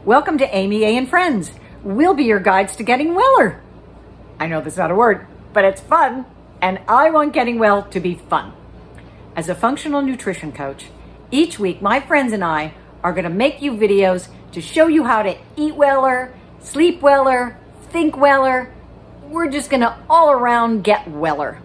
Welcome to Amy A. and Friends. We'll be your guides to getting weller. I know that's not a word, but it's fun, and I want getting well to be fun. As a functional nutrition coach, each week my friends and I are going to make you videos to show you how to eat weller, sleep weller, think weller. We're just going to all around get weller.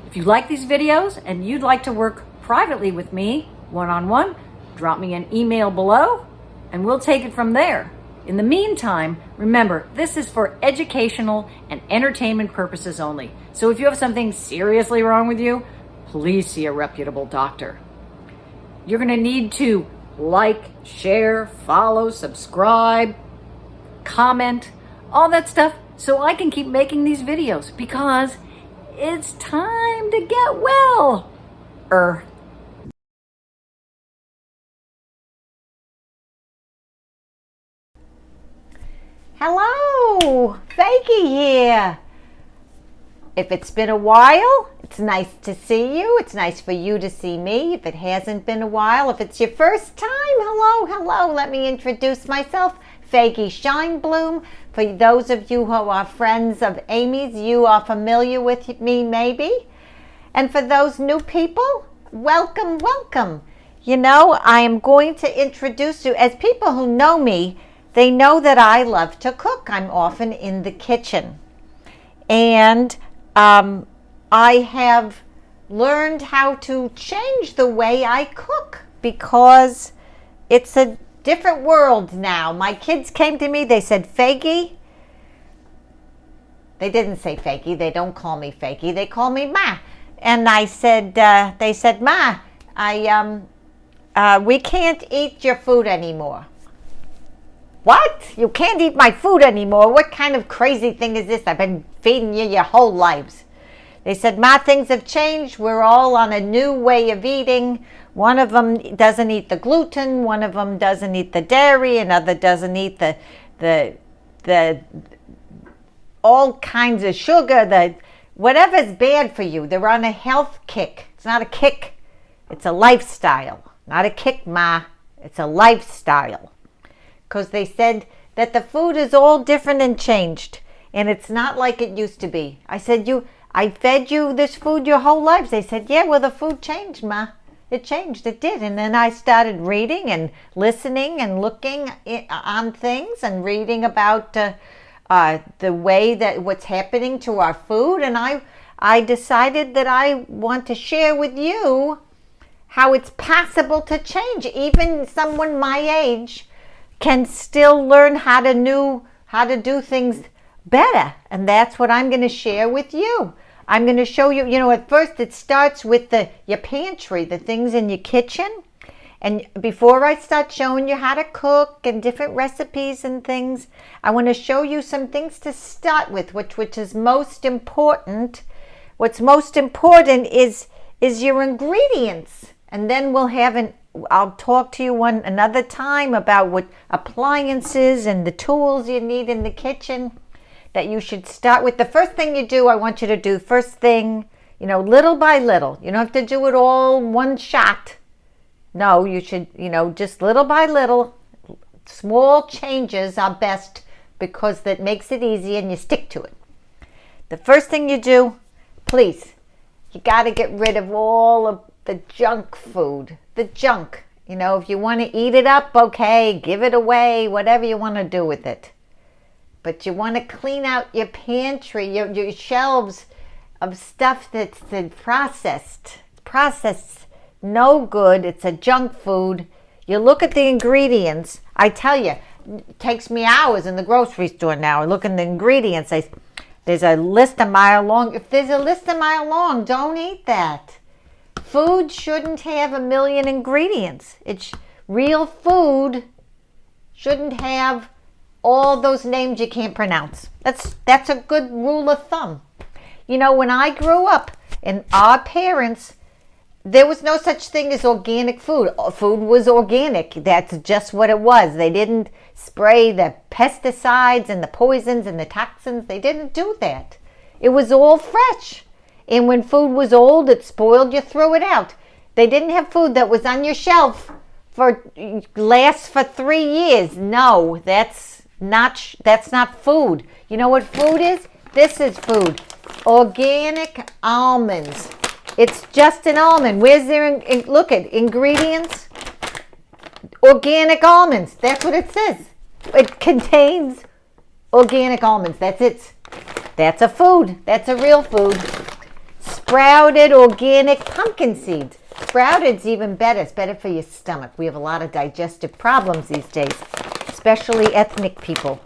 If you like these videos and you'd like to work privately with me, one-on-one, drop me an email below and we'll take it from there. In the meantime, remember, this is for educational and entertainment purposes only. So if you have something seriously wrong with you, please see a reputable doctor. You're going to need to like, share, follow, subscribe, comment, all that stuff so I can keep making these videos because it's time to get well. Hello, Fagy here. If it's been a while, it's nice to see you. It's nice for you to see me. If it hasn't been a while, if it's your first time, hello. Let me introduce myself, Fagy Shinebloom. For those of you who are friends of Amy's, you are familiar with me maybe. And for those new people, welcome. You know, I am going to introduce you, as people who know me, they know that I love to cook. I'm often in the kitchen. And I have learned how to change the way I cook because it's a different world now. My kids came to me, they said, Fagy. They didn't say Fagy, they don't call me Fagy, they call me Ma. And I said, they said, Ma, we can't eat your food anymore. What? You can't eat my food anymore? What kind of crazy thing is this? I've been feeding you your whole lives. They said, Ma, things have changed. We're all on a new way of eating. One of them doesn't eat the gluten. One of them doesn't eat the dairy. Another doesn't eat the all kinds of sugar. Whatever's bad for you. They're on a health kick. It's not a kick. It's a lifestyle. Not a kick, Ma. It's a lifestyle. Because they said that the food is all different and changed. And it's not like it used to be. I said, I fed you this food your whole lives. They said, yeah, well, the food changed, Ma. It changed. It did. And then I started reading and listening and looking on things and reading about the way that what's happening to our food. And I decided that I want to share with you how it's possible to change. Even someone my age can still learn how to do things better. And that's what I'm going to share with you. I'm going to show you, at first it starts with your pantry, the things in your kitchen. And before I start showing you how to cook and different recipes and things, I want to show you some things to start with, which is most important. What's most important is your ingredients. And then I'll talk to you another time about what appliances and the tools you need in the kitchen that you should start with. The first thing you do, I want you to do first thing, little by little. You don't have to do it all one shot. No, you should, just little by little. Small changes are best because that makes it easy and you stick to it. The first thing you do, please, you got to get rid of all of the junk food. The junk. If you want to eat it up, okay, give it away, whatever you want to do with it. But you want to clean out your pantry, your shelves of stuff that's been processed. Processed, no good. It's a junk food. You look at the ingredients. I tell you, it takes me hours in the grocery store now. I look at the ingredients. There's a list a mile long. If there's a list a mile long, don't eat that. Food shouldn't have 1 million ingredients. Real food shouldn't have all those names you can't pronounce. That's a good rule of thumb. When I grew up and our parents, there was no such thing as organic food. Food was organic. That's just what it was. They didn't spray the pesticides and the poisons and the toxins. They didn't do that. It was all fresh. And when food was old, it spoiled, you threw it out. They didn't have food that was on your shelf lasts for 3 years. No, that's not food. You know what food is? This is food. Organic almonds. It's just an almond. Where's their, look at ingredients? Organic almonds. That's what it says. It contains organic almonds. That's it. That's a food. That's a real food. Sprouted organic pumpkin seeds. Sprouted's even better. It's better for your stomach. We have a lot of digestive problems these days, especially ethnic people.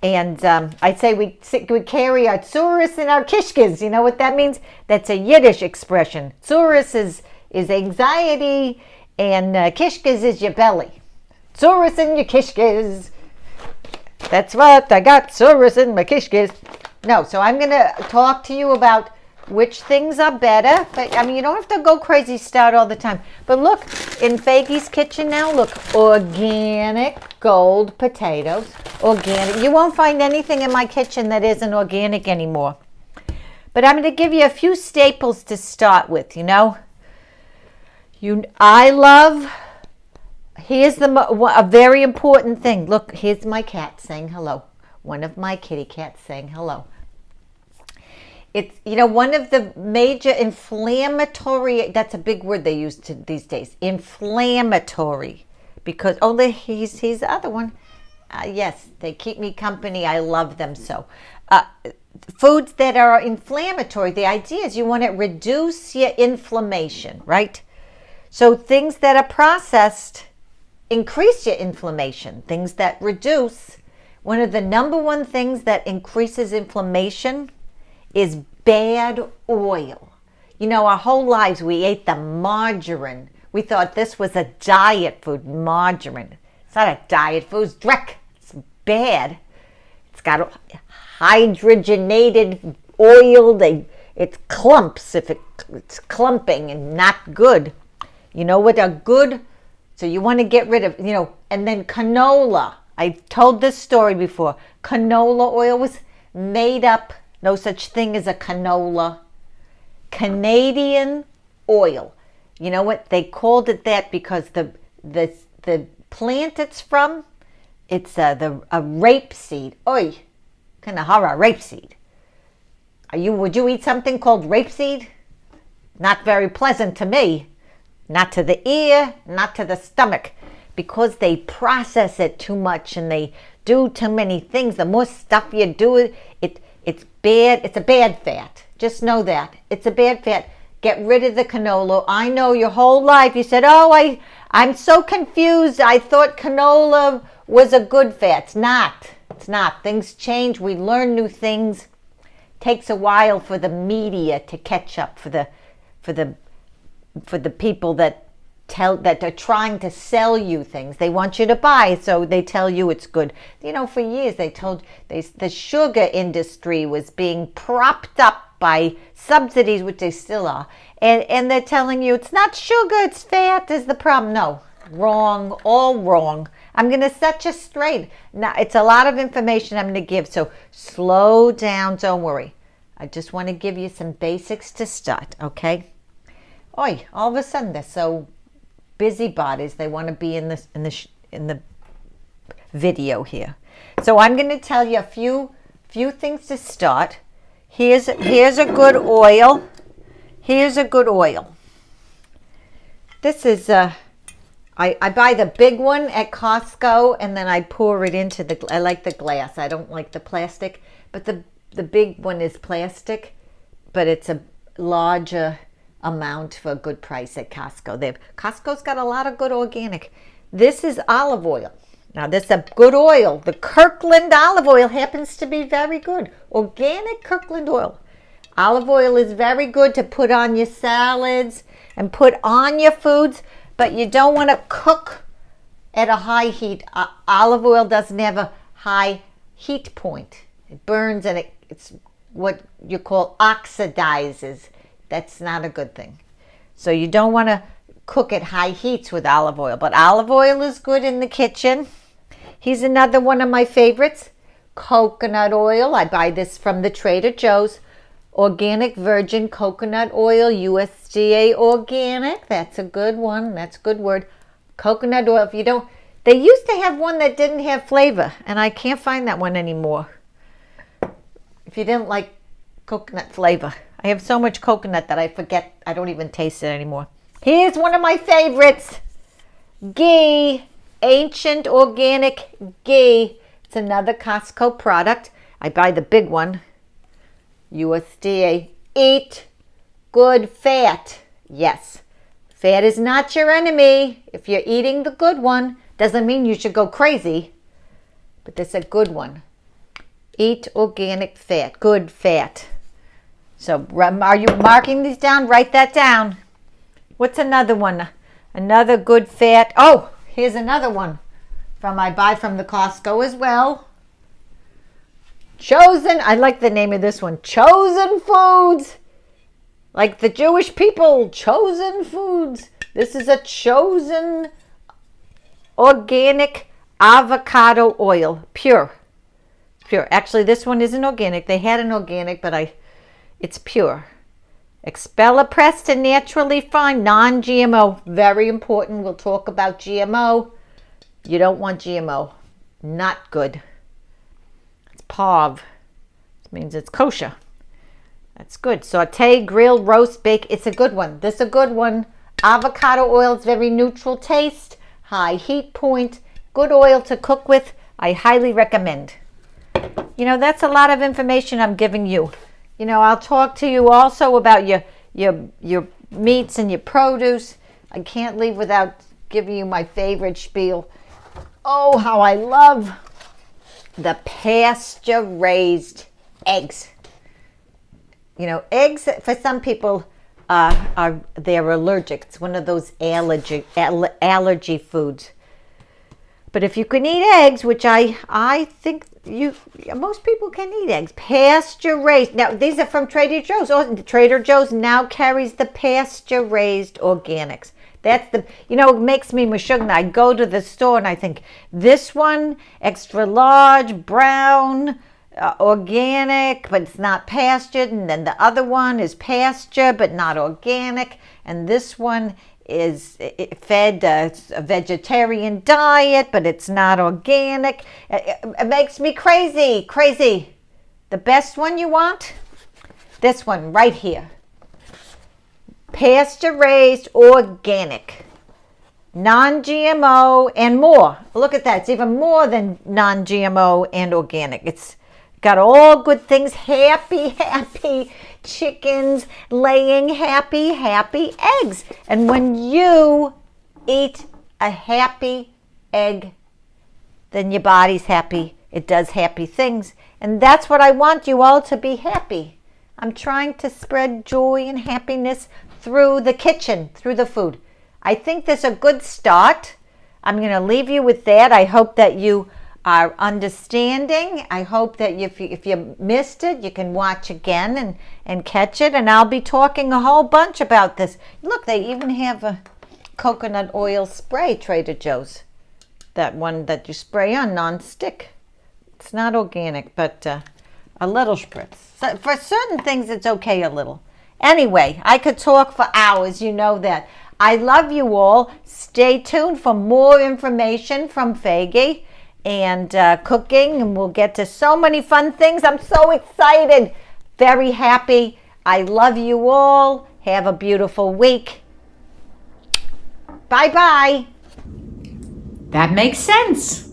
And I'd say we carry our tsuris and our kishkes. You know what that means? That's a Yiddish expression. Tsuris is anxiety, and kishkes is your belly. Tsuris and your kishkes. That's what I got, tsuris and my kishkes. No, so I'm going to talk to you about which things are better. But I mean, you don't have to go crazy start all the time. But look, in Fagy's kitchen now, look, organic gold potatoes. Organic. You won't find anything in my kitchen that isn't organic anymore. But I'm going to give you a few staples to start with, you know. Here's a very important thing. Look, here's my cat saying hello. One of my kitty cats saying hello. It's, you know, one of the major inflammatory, that's a big word they use these days, inflammatory, because, he's the other one. Yes, they keep me company. I love them so. Foods that are inflammatory, the idea is you want to reduce your inflammation, right? So things that are processed increase your inflammation. Things that reduce, one of the number one things that increases inflammation is bad oil. You know, our whole lives we ate the margarine. We thought this was a diet food, margarine. It's not a diet food, it's dreck. It's bad. It's got hydrogenated oil. It clumps if it's clumping and not good. You know what a good, so you want to get rid of, you know, and then canola. I've told this story before. Canola oil was made up. No such thing as a canola. Canadian oil. You know what? They called it that because the plant it's from, it's a rapeseed. Oi, kind of horror, rapeseed. Would you eat something called rapeseed? Not very pleasant to me. Not to the ear, not to the stomach. Because they process it too much and they do too many things. The more stuff you do, it's bad. It's a bad fat. Just know that. It's a bad fat. Get rid of the canola. I know your whole life you said, I'm so confused. I thought canola was a good fat. It's not. It's not. Things change. We learn new things. Takes a while for the media to catch up, for the people that are trying to sell you things. They want you to buy, so they tell you it's good. You know, for years the sugar industry was being propped up by subsidies, which they still are, and they're telling you it's not sugar, it's fat is the problem. No, wrong, all wrong. I'm going to set you straight. Now, it's a lot of information I'm going to give, so slow down, don't worry. I just want to give you some basics to start, okay? Oi, all of a sudden they're so busybodies. They want to be in the video here. So I'm going to tell you a few things to start. Here's a good oil. Here's a good oil. This is I buy the big one at Costco and then I pour it into I like the glass. I don't like the plastic, but the big one is plastic, but it's a larger amount for a good price at Costco. Costco's got a lot of good organic. This is olive oil. Now this is a good oil. The Kirkland Olive Oil happens to be very good. Organic Kirkland oil. Olive oil is very good to put on your salads and put on your foods, but you don't want to cook at a high heat. Olive oil doesn't have a high heat point. It burns and it's what you call oxidizes. That's not a good thing. So you don't want to cook at high heats with olive oil, but olive oil is good in the kitchen. Here's another one of my favorites, coconut oil. I buy this from the Trader Joe's. Organic virgin coconut oil, USDA organic. That's a good one. That's a good word. Coconut oil. If you don't, they used to have one that didn't have flavor, and I can't find that one anymore. If you didn't like coconut flavor. I have so much coconut that I forget. I don't even taste it anymore. Here's one of my favorites. Ghee. Ancient organic ghee. It's another Costco product. I buy the big one. USDA. Eat good fat. Yes. Fat is not your enemy. If you're eating the good one, doesn't mean you should go crazy. But it's a good one. Eat organic fat. Good fat. So are you marking these down? Write that down. What's another one? Another good fat. Oh, here's another one I buy from the Costco as well. Chosen. I like the name of this one. Chosen Foods. Like the Jewish people. Chosen Foods. This is a chosen organic avocado oil. Pure. Pure. Actually, this one isn't organic. They had an organic, but it's pure. Expeller pressed and naturally fine, non-GMO. Very important. We'll talk about GMO. You don't want GMO. Not good. It's POV. It means it's kosher. That's good. Saute, grill, roast, bake. It's a good one. This is a good one. Avocado oil is very neutral taste, high heat point, good oil to cook with. I highly recommend. That's a lot of information I'm giving you. I'll talk to you also about your meats and your produce. I can't leave without giving you my favorite spiel. Oh, how I love the pasture-raised eggs. Eggs for some people they're allergic. It's one of those allergy foods. But if you can eat eggs, which I think most people can eat eggs, pasture raised. Now these are from Trader Joe's. Trader Joe's now carries the pasture raised organics. That's it makes me mashugna. I go to the store and I think this one extra large brown organic, but it's not pastured, and then the other one is pasture but not organic, and this one is fed a vegetarian diet, but it's not organic. It makes me crazy. The best one you want? This one right here. Pasture raised organic. Non-GMO and more. Look at that. It's even more than non-GMO and organic. It's got all good things. Happy chickens laying happy eggs. And when you eat a happy egg, then your body's happy. It does happy things. And that's what I want you all to be happy. I'm trying to spread joy and happiness through the kitchen, through the food. I think this is a good start. I'm going to leave you with that. I hope that you are understanding. I hope that if you missed it, you can watch again and catch it. And I'll be talking a whole bunch about this. Look, they even have a coconut oil spray, Trader Joe's. That one that you spray on, non-stick. It's not organic, but a little spritz. So for certain things, it's okay a little. Anyway, I could talk for hours, you know that. I love you all. Stay tuned for more information from Fagy and cooking, and we'll get to so many fun things. I'm so excited, very happy. I love you all. Have a beautiful week. Bye-bye. That makes sense.